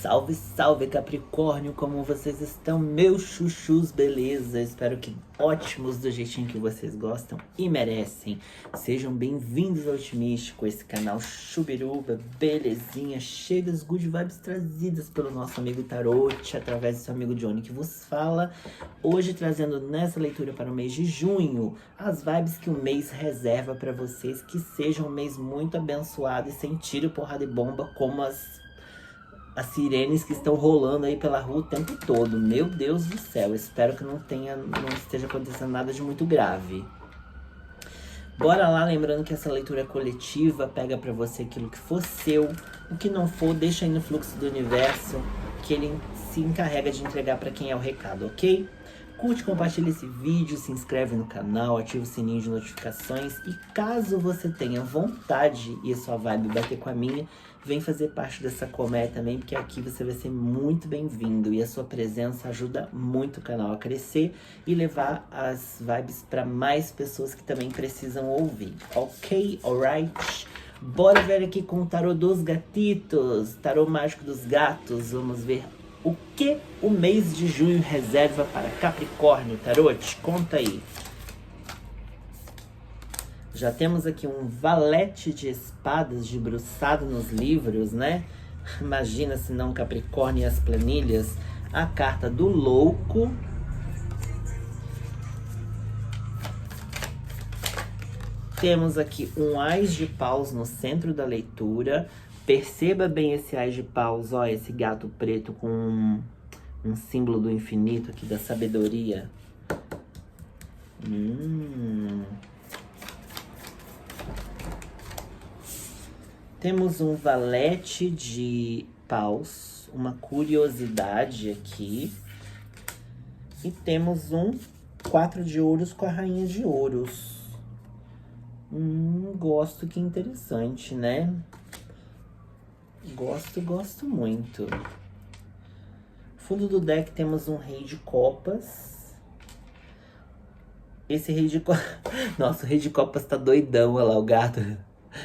Salve, salve Capricórnio, como vocês estão, meus chuchus, beleza? Espero que ótimos do jeitinho que vocês gostam e merecem. Sejam bem-vindos ao Otimístico, esse canal chubiruba, belezinha, cheio das good vibes trazidas pelo nosso amigo Tarot, através do seu amigo Johnny que vos fala. Hoje trazendo nessa leitura para o mês de junho, as vibes que o mês reserva para vocês, que seja um mês muito abençoado e sem tiro, porrada e bomba, como as sirenes que estão rolando aí pela rua o tempo todo. Meu Deus do céu, espero que não esteja acontecendo nada de muito grave. Bora lá, lembrando que essa leitura é coletiva, pega pra você aquilo que for seu, o que não for, deixa aí no fluxo do universo, que ele se encarrega de entregar pra quem é o recado, ok? Curte, compartilha esse vídeo, se inscreve no canal, ativa o sininho de notificações e caso você tenha vontade e a sua vibe bater com a minha, vem fazer parte dessa colmeia também, porque aqui você vai ser muito bem-vindo e a sua presença ajuda muito o canal a crescer e levar as vibes para mais pessoas que também precisam ouvir, ok? Alright? Bora ver aqui com o tarô dos gatitos, tarô mágico dos gatos, vamos ver o que o mês de junho reserva para Capricórnio, Tarot? Conta aí. Já temos aqui um valete de espadas debruçado nos livros, né? Imagina se não Capricórnio e as planilhas. A carta do louco. Temos aqui um ás de paus no centro da leitura. Perceba bem esse ás de paus, ó, esse gato preto com um símbolo do infinito aqui, da sabedoria. Temos um valete de paus, uma curiosidade aqui. E temos um 4 de ouros com a rainha de ouros. Gosto, que interessante, né? Gosto muito. Fundo do deck temos um rei de copas. Esse rei de copas... Nossa, o rei de copas tá doidão, olha lá, o gato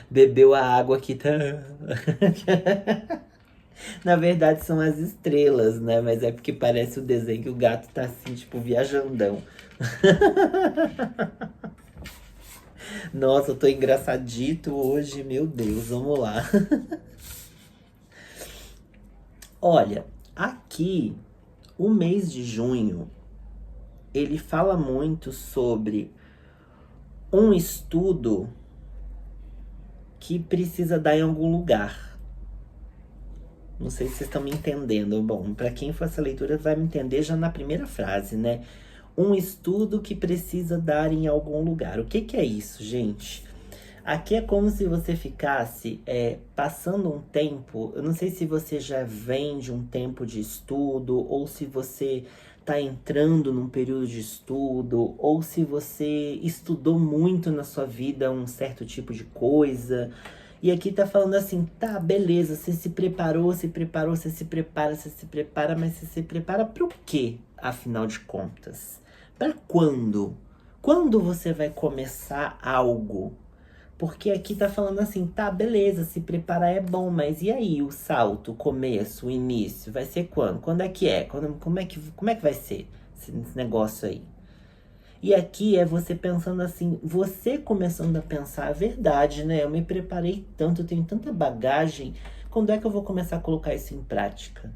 bebeu a água aqui, tá... Na verdade são as estrelas, né? Mas é porque parece o desenho que o gato tá assim, tipo, viajandão. Nossa, eu tô engraçadito hoje, meu Deus, vamos lá. Olha, aqui, o mês de junho, ele fala muito sobre um estudo que precisa dar em algum lugar. Não sei se vocês estão me entendendo. Bom, para quem for essa leitura vai me entender já na primeira frase, né? Um estudo que precisa dar em algum lugar. O que é isso, gente? Aqui é como se você ficasse passando um tempo, eu não sei se você já vem de um tempo de estudo, ou se você tá entrando num período de estudo, ou se você estudou muito na sua vida um certo tipo de coisa. E aqui tá falando assim, tá, beleza, você se preparou, você se prepara, mas você se prepara pro quê, afinal de contas? Pra quando? Quando você vai começar algo? Porque aqui tá falando assim, tá, beleza, se preparar é bom, mas e aí o salto, o começo, o início, vai ser quando? Quando é que é? Como é que vai ser esse negócio aí? E aqui é você pensando assim, você começando a pensar a verdade, né? Eu me preparei tanto, eu tenho tanta bagagem, quando é que eu vou começar a colocar isso em prática?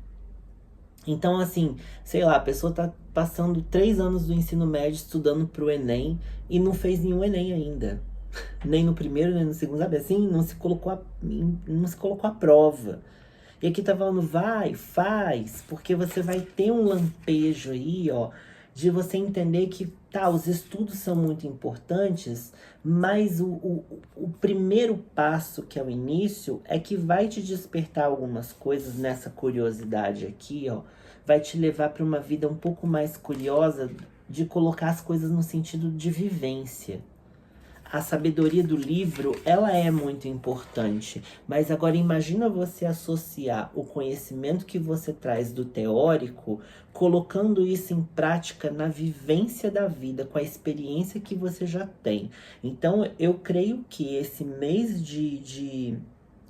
Então, assim, sei lá, a pessoa tá passando 3 anos do ensino médio estudando pro Enem e não fez nenhum Enem ainda. Nem no primeiro, nem no segundo, sabe assim? Não se colocou a prova. E aqui tá falando, vai, faz, porque você vai ter um lampejo aí, ó, de você entender que, tá, os estudos são muito importantes, mas o primeiro passo, que é o início, é que vai te despertar algumas coisas nessa curiosidade aqui, ó, vai te levar para uma vida um pouco mais curiosa de colocar as coisas no sentido de vivência. A sabedoria do livro, ela é muito importante, mas agora imagina você associar o conhecimento que você traz do teórico, colocando isso em prática na vivência da vida, com a experiência que você já tem. Então, eu creio que esse mês de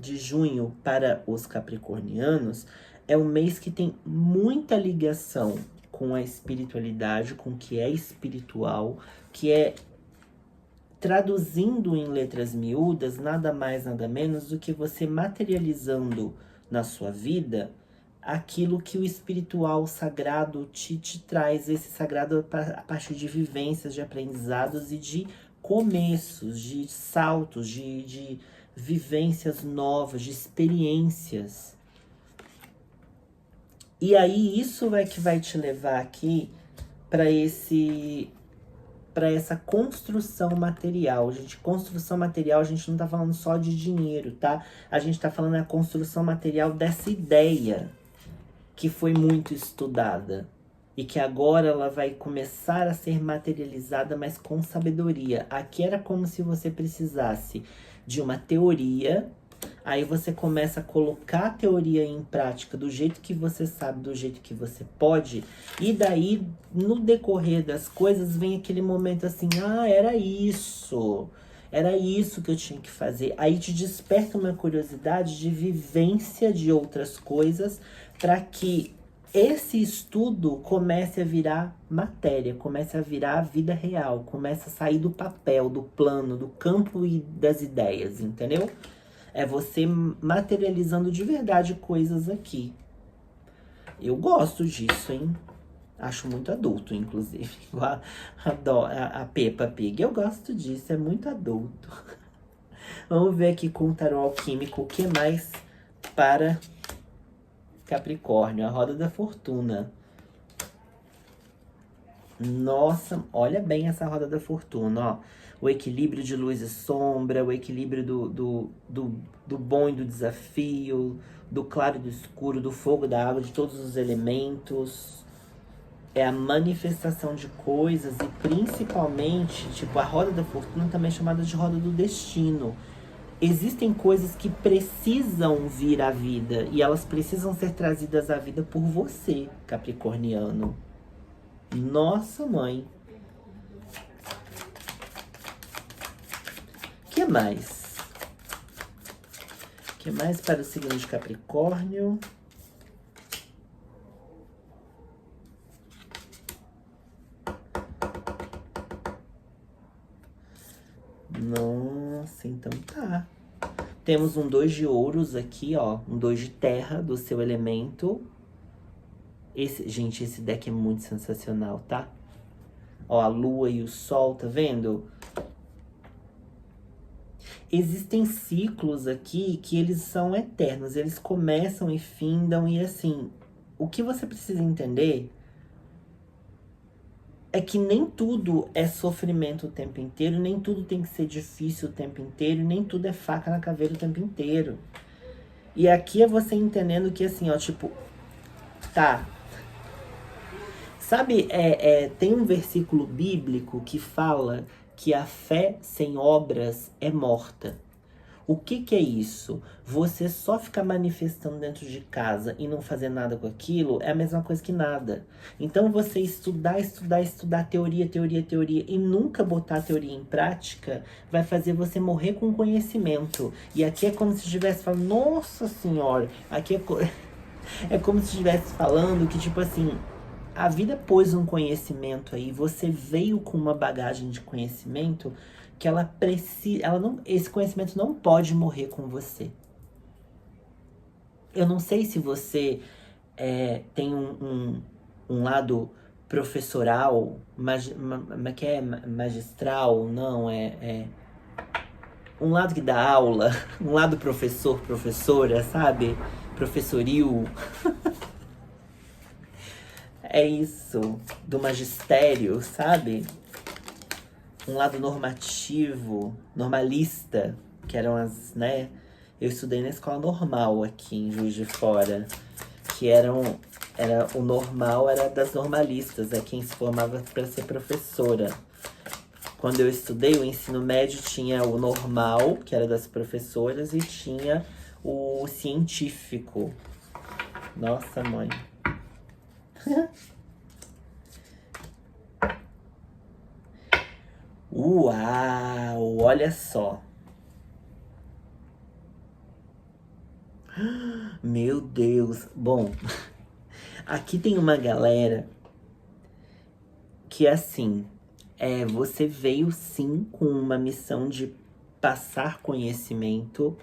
junho para os capricornianos é um mês que tem muita ligação com a espiritualidade, com o que é espiritual, que é, traduzindo em letras miúdas, nada mais, nada menos do que você materializando na sua vida aquilo que o espiritual sagrado te traz. Esse sagrado a partir de vivências, de aprendizados e de começos, de saltos, de vivências novas, de experiências. E aí isso é que vai te levar aqui para essa construção material. Gente, construção material, a gente não tá falando só de dinheiro, tá? A gente tá falando da construção material dessa ideia que foi muito estudada e que agora ela vai começar a ser materializada, mas com sabedoria. Aqui era como se você precisasse de uma teoria. Aí você começa a colocar a teoria em prática do jeito que você sabe, do jeito que você pode. E daí, no decorrer das coisas, vem aquele momento assim, ah, era isso. Era isso que eu tinha que fazer. Aí te desperta uma curiosidade de vivência de outras coisas para que esse estudo comece a virar matéria, comece a virar a vida real, comece a sair do papel, do plano, do campo e das ideias, entendeu? É você materializando de verdade coisas aqui. Eu gosto disso, hein? Acho muito adulto, inclusive. Igual a Peppa Pig. Eu gosto disso, é muito adulto. Vamos ver aqui com o tarô alquímico o que mais para Capricórnio. A roda da fortuna. Nossa, olha bem essa roda da fortuna, ó. O equilíbrio de luz e sombra, o equilíbrio do bom e do desafio, do claro e do escuro, do fogo, da água, de todos os elementos. É a manifestação de coisas e principalmente, tipo, a roda da fortuna também é chamada de roda do destino. Existem coisas que precisam vir à vida e elas precisam ser trazidas à vida por você, capricorniano. Nossa, mãe. O que mais? O que mais para o signo de Capricórnio? Nossa, então tá. Temos um 2 de ouros aqui, ó. Um 2 de terra do seu elemento. Gente, esse deck é muito sensacional, tá? Ó, a lua e o sol, tá vendo? Existem ciclos aqui que eles são eternos. Eles começam e findam e assim... O que você precisa entender é que nem tudo é sofrimento o tempo inteiro, nem tudo tem que ser difícil o tempo inteiro, nem tudo é faca na caveira o tempo inteiro. E aqui é você entendendo que assim, ó, tipo... Tá... Sabe, tem um versículo bíblico que fala que a fé sem obras é morta. O que é isso? Você só ficar manifestando dentro de casa e não fazer nada com aquilo é a mesma coisa que nada. Então você estudar teoria e nunca botar a teoria em prática vai fazer você morrer com conhecimento. E aqui é como se estivesse falando, nossa senhora, aqui é como se estivesse falando que tipo assim... A vida pôs um conhecimento aí, você veio com uma bagagem de conhecimento que ela precisa, esse conhecimento não pode morrer com você. Eu não sei se você tem um lado professoral, magistral, não, um lado que dá aula, um lado professor, professora, sabe? Professoril. É isso, do magistério, sabe? Um lado normativo, normalista, que eram as, né? Eu estudei na escola normal aqui em Juiz de Fora, que o normal era das normalistas, é quem se formava para ser professora. Quando eu estudei o ensino médio, tinha o normal, que era das professoras, e tinha o científico. Nossa, mãe. Uau, olha só. Meu Deus. Bom, aqui tem uma galera que assim, você veio sim com uma missão de passar conhecimento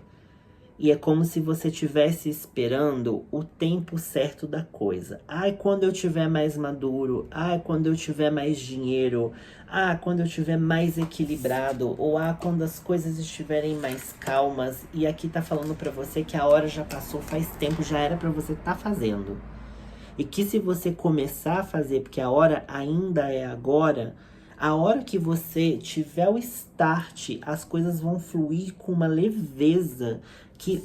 e é como se você estivesse esperando o tempo certo da coisa. Ai, quando eu tiver mais maduro, ai, quando eu tiver mais dinheiro, ah, quando eu tiver mais equilibrado, ou ah, quando as coisas estiverem mais calmas. E aqui tá falando pra você que a hora já passou faz tempo, já era pra você tá fazendo. E que se você começar a fazer, porque a hora ainda é agora, a hora que você tiver o start, as coisas vão fluir com uma leveza que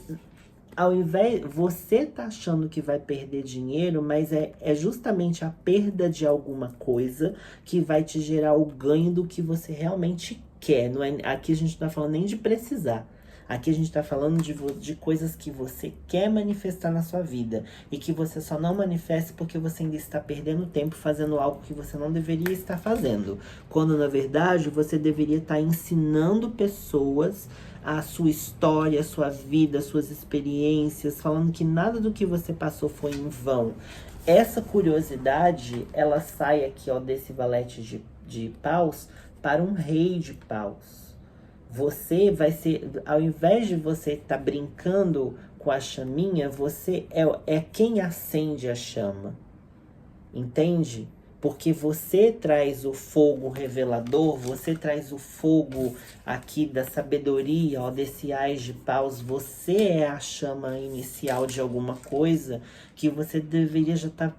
ao invés, você tá achando que vai perder dinheiro, mas é justamente a perda de alguma coisa que vai te gerar o ganho do que você realmente quer. Não é, aqui a gente não tá falando nem de precisar. Aqui a gente tá falando de coisas que você quer manifestar na sua vida e que você só não manifesta porque você ainda está perdendo tempo fazendo algo que você não deveria estar fazendo. Quando na verdade você deveria estar ensinando pessoas a sua história, a sua vida, as suas experiências, falando que nada do que você passou foi em vão. Essa curiosidade, ela sai aqui, ó, desse valete de paus para um rei de paus. Você vai ser, ao invés de você estar brincando com a chaminha, você é quem acende a chama. Entende? Porque você traz o fogo revelador, você traz o fogo aqui da sabedoria, ó, desse ás de paus. Você é a chama inicial de alguma coisa que você deveria já estar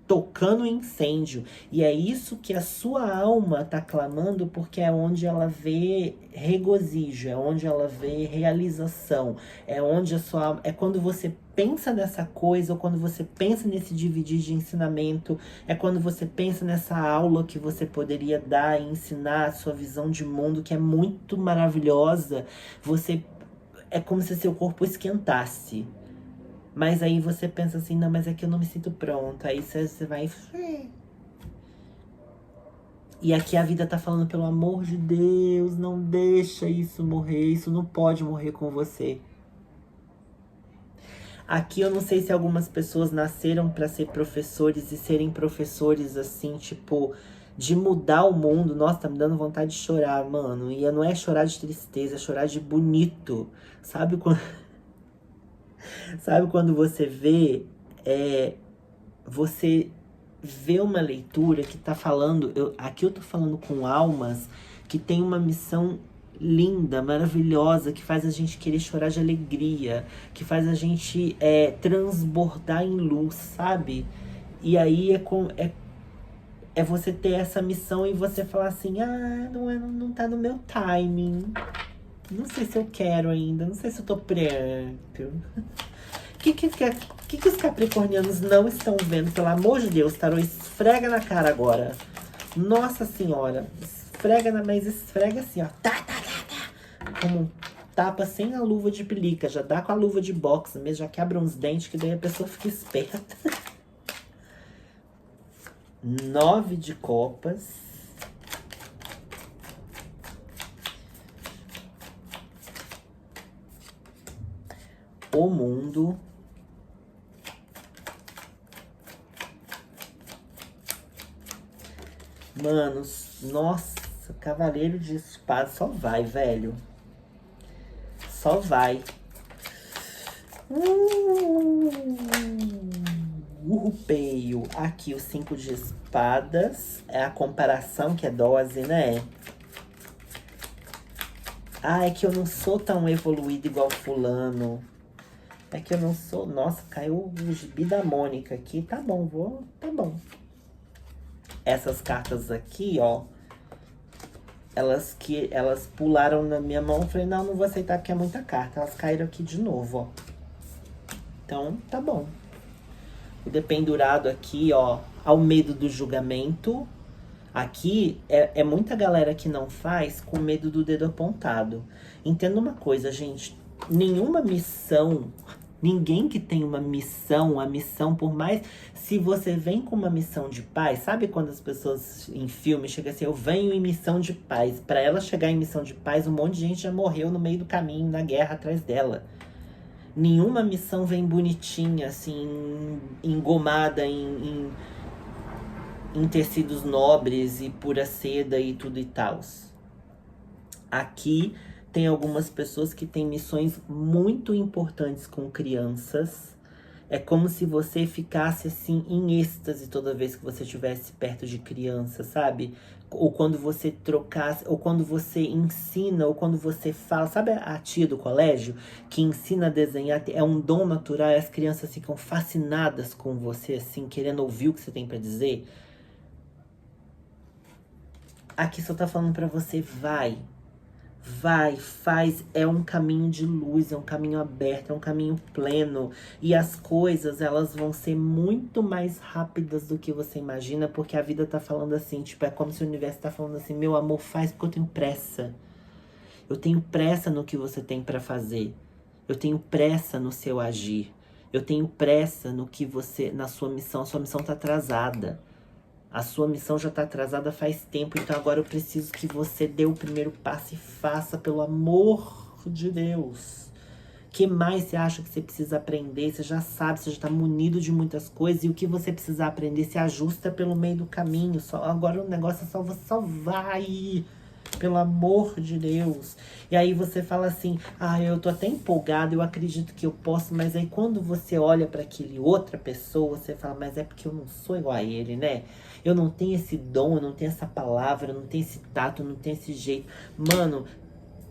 tocando o incêndio. E é isso que a sua alma tá clamando, porque é onde ela vê regozijo, é onde ela vê realização, é onde a sua alma, é quando você pensa nessa coisa, ou quando você pensa nesse dividir de ensinamento, é quando você pensa nessa aula que você poderia dar e ensinar a sua visão de mundo, que é muito maravilhosa. Você é como se seu corpo esquentasse. Mas aí você pensa assim, não, mas é que eu não me sinto pronta. Aí você vai... E aqui a vida tá falando, pelo amor de Deus, não deixa isso morrer. Isso não pode morrer com você. Aqui eu não sei se algumas pessoas nasceram para ser professores e serem professores assim, tipo, de mudar o mundo. Nossa, tá me dando vontade de chorar, mano. E não é chorar de tristeza, é chorar de bonito. Sabe quando... Sabe quando você vê, você vê uma leitura que tá falando, aqui eu tô falando com almas que tem uma missão linda, maravilhosa, que faz a gente querer chorar de alegria, que faz a gente transbordar em luz, sabe? E aí é você ter essa missão e você falar assim, ah, não tá no meu timing. Não sei se eu quero ainda, não sei se eu tô pronto. Que os capricornianos não estão vendo? Pelo amor de Deus, tarô, esfrega na cara agora. Nossa senhora, mas esfrega assim, ó. Como um tapa sem a luva de pelica. Já dá com a luva de boxe mesmo, já quebra uns dentes, que daí a pessoa fica esperta. 9 de copas. O mundo. Manos, nossa, cavaleiro de espada só vai, velho. Só vai. Urrupeio. Aqui o 5 de espadas. É a comparação que é dose, né? Ah, é que eu não sou tão evoluído igual fulano. É que eu não sou... Nossa, caiu o gibi da Mônica aqui. Tá bom, tá bom. Essas cartas aqui, ó, elas pularam na minha mão. Eu falei, não vou aceitar porque é muita carta. Elas caíram aqui de novo, ó. Então, tá bom. O dependurado aqui, ó, ao medo do julgamento. Aqui é muita galera que não faz com medo do dedo apontado. Entenda uma coisa, gente. Nenhuma missão... Ninguém que tem uma missão, a missão, por mais... Se você vem com uma missão de paz, sabe quando as pessoas em filme chegam assim, eu venho em missão de paz. Para ela chegar em missão de paz, um monte de gente já morreu no meio do caminho, na guerra atrás dela. Nenhuma missão vem bonitinha, assim, engomada em tecidos nobres e pura seda e tudo e tal. Aqui tem algumas pessoas que têm missões muito importantes com crianças. É como se você ficasse assim em êxtase toda vez que você estivesse perto de criança, sabe? Ou quando você trocasse, ou quando você ensina, ou quando você fala. Sabe a tia do colégio que ensina a desenhar? É um dom natural e as crianças ficam fascinadas com você, assim, querendo ouvir o que você tem pra dizer. Aqui só tá falando pra você, vai. Vai, faz, é um caminho de luz, é um caminho aberto, é um caminho pleno. E as coisas, elas vão ser muito mais rápidas do que você imagina, porque a vida tá falando assim, tipo, é como se o universo tá falando assim, meu amor, faz porque eu tenho pressa. Eu tenho pressa no que você tem pra fazer. Eu tenho pressa no seu agir. Eu tenho pressa no que você, na sua missão tá atrasada. A sua missão já tá atrasada faz tempo, então agora eu preciso que você dê o primeiro passo e faça, pelo amor de Deus. O que mais você acha que você precisa aprender? Você já sabe, você já tá munido de muitas coisas, e o que você precisar aprender se ajusta pelo meio do caminho. Agora o negócio é só você só vai. Pelo amor de Deus. E aí você fala assim, eu tô até empolgado, eu acredito que eu posso, mas aí quando você olha para aquele outra pessoa, você fala, mas é porque eu não sou igual a ele, né? Eu não tenho esse dom, eu não tenho essa palavra, eu não tenho esse tato, eu não tenho esse jeito. Mano,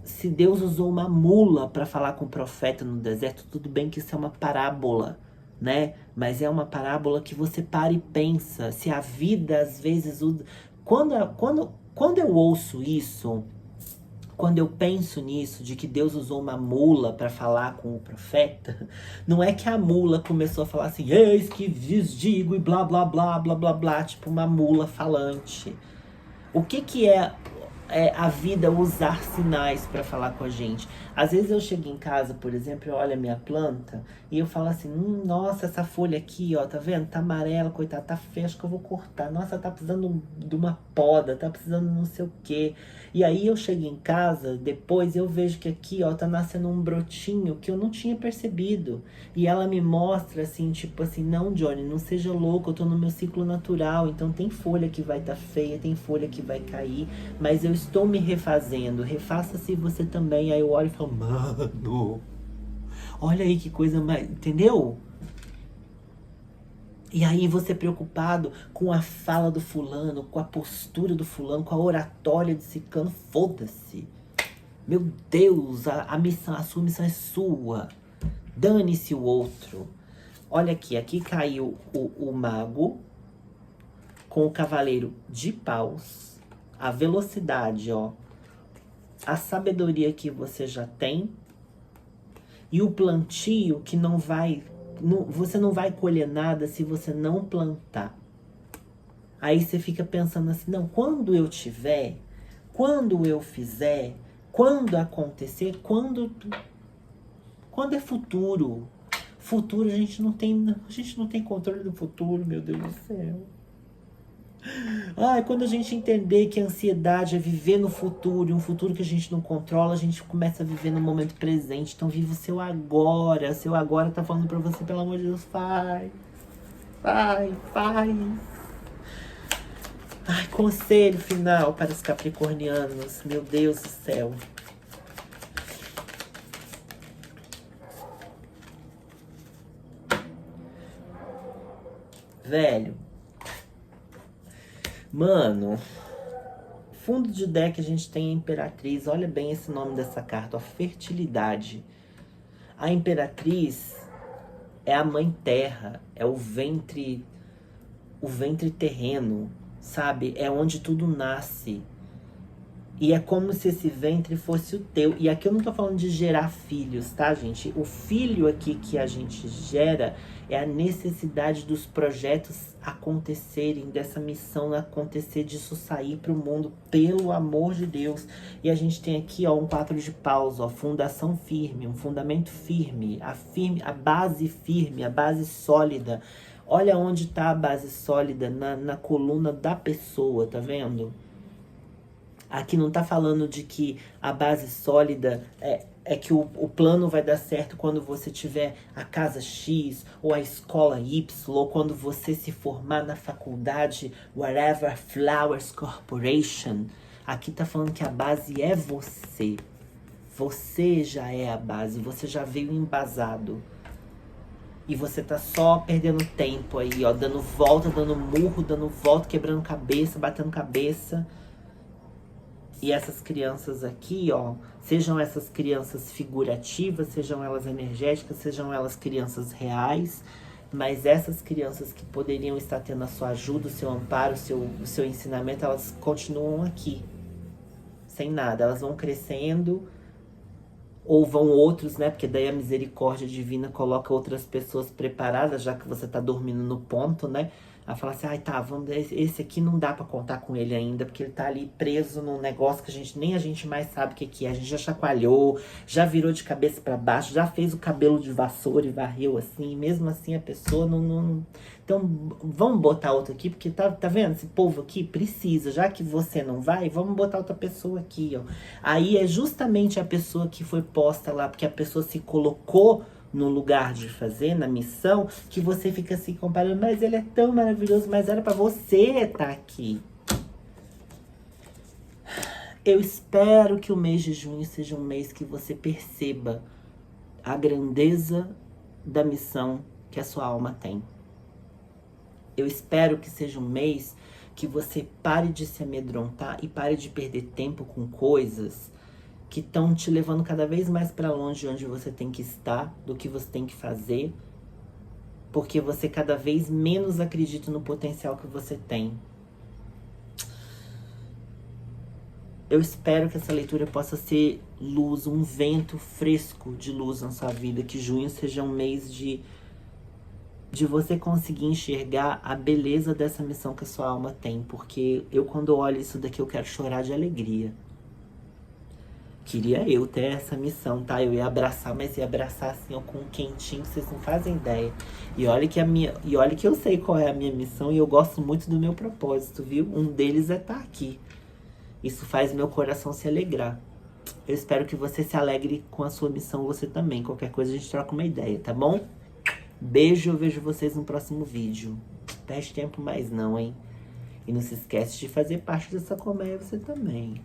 se Deus usou uma mula para falar com o profeta no deserto, tudo bem que isso é uma parábola, né? Mas é uma parábola que você para e pensa. Se a vida às vezes usa... Quando eu ouço isso, quando eu penso nisso, de que Deus usou uma mula para falar com o profeta, não é que a mula começou a falar assim, eis que vos digo e blá blá blá blá blá blá, tipo uma mula falante. O que é a vida usar sinais para falar com a gente? Às vezes eu chego em casa, por exemplo, eu olho a minha planta e eu falo assim, nossa, essa folha aqui, ó, tá vendo? Tá amarela, coitada, tá feia, acho que eu vou cortar. Nossa, tá precisando de uma poda, tá precisando não sei o quê. E aí eu chego em casa, depois eu vejo que aqui, ó, tá nascendo um brotinho que eu não tinha percebido. E ela me mostra assim, tipo assim, não, Johnny, não seja louco, eu tô no meu ciclo natural, então tem folha que vai tá feia, tem folha que vai cair, mas eu estou me refazendo, refaça-se você também. Aí eu olho e falo, mano, olha aí que coisa mais, entendeu? E aí você preocupado com a fala do fulano, com a postura do fulano, com a oratória de ciclano, foda-se. Meu Deus, a missão, a sua missão é sua. Dane-se o outro. Olha aqui caiu o mago com o cavaleiro de paus. A velocidade, ó. A sabedoria que você já tem. E o plantio que não vai... você não vai colher nada se você não plantar. Aí você fica pensando assim, não, quando eu tiver, quando eu fizer, quando acontecer, quando é futuro. Futuro a gente não tem controle do futuro, meu Deus do céu. Quando a gente entender que a ansiedade é viver no futuro, e um futuro que a gente não controla, a gente começa a viver no momento presente. Então vive o seu agora. O seu agora tá falando pra você, pelo amor de Deus, faz. Conselho final para os capricornianos. Meu Deus do céu. Velho. Mano, fundo de deck a gente tem a Imperatriz. Olha bem esse nome dessa carta, a fertilidade. A Imperatriz é a mãe terra, é o ventre terreno, sabe? É onde tudo nasce. E é como se esse ventre fosse o teu. E aqui eu não tô falando de gerar filhos, tá, gente? O filho aqui que a gente gera é a necessidade dos projetos acontecerem, dessa missão acontecer, disso sair pro mundo, pelo amor de Deus. E a gente tem aqui, ó, um 4 de paus, ó, fundação firme, um fundamento firme, a base firme, a base sólida. Olha onde tá a base sólida, na coluna da pessoa, tá vendo? Aqui não tá falando de que a base sólida é que o plano vai dar certo quando você tiver a casa X, ou a escola Y, ou quando você se formar na faculdade, whatever, Flowers Corporation. Aqui tá falando que a base é você. Você já é a base, você já veio embasado. E você tá só perdendo tempo aí, ó, dando volta, dando murro, dando volta, quebrando cabeça, batendo cabeça. E essas crianças aqui, ó, sejam essas crianças figurativas, sejam elas energéticas, sejam elas crianças reais, mas essas crianças que poderiam estar tendo a sua ajuda, o seu amparo, o seu ensinamento, elas continuam aqui, sem nada. Elas vão crescendo, ou vão outros, né? Porque daí a misericórdia divina coloca outras pessoas preparadas, já que você tá dormindo no ponto, né? Ela fala assim, ai tá, vamos, esse aqui não dá pra contar com ele ainda, porque ele tá ali preso num negócio que nem a gente mais sabe o que é. A gente já chacoalhou, já virou de cabeça pra baixo, já fez o cabelo de vassoura e varreu assim, e mesmo assim a pessoa não... Então, vamos botar outro aqui, porque tá vendo? Esse povo aqui precisa, já que você não vai, vamos botar outra pessoa aqui, ó. Aí é justamente a pessoa que foi posta lá, porque a pessoa se colocou no lugar de fazer, na missão, que você fica se comparando, mas ele é tão maravilhoso, mas era pra você estar aqui. Eu espero que o mês de junho seja um mês que você perceba a grandeza da missão que a sua alma tem. Eu espero que seja um mês que você pare de se amedrontar e pare de perder tempo com coisas que estão te levando cada vez mais para longe de onde você tem que estar, do que você tem que fazer, porque você cada vez menos acredita no potencial que você tem. Eu espero que essa leitura possa ser luz, um vento fresco de luz na sua vida, que junho seja um mês de você conseguir enxergar a beleza dessa missão que a sua alma tem, porque eu quando olho isso daqui eu quero chorar de alegria. Queria eu ter essa missão, tá? Eu ia abraçar, mas ia abraçar assim, ó, com um quentinho, vocês não fazem ideia. E olha que eu sei qual é a minha missão e eu gosto muito do meu propósito, viu? Um deles é estar aqui. Isso faz meu coração se alegrar. Eu espero que você se alegre com a sua missão, você também. Qualquer coisa a gente troca uma ideia, tá bom? Beijo, eu vejo vocês no próximo vídeo. Perde tempo mais não, hein? E não se esquece de fazer parte dessa colmeia você também.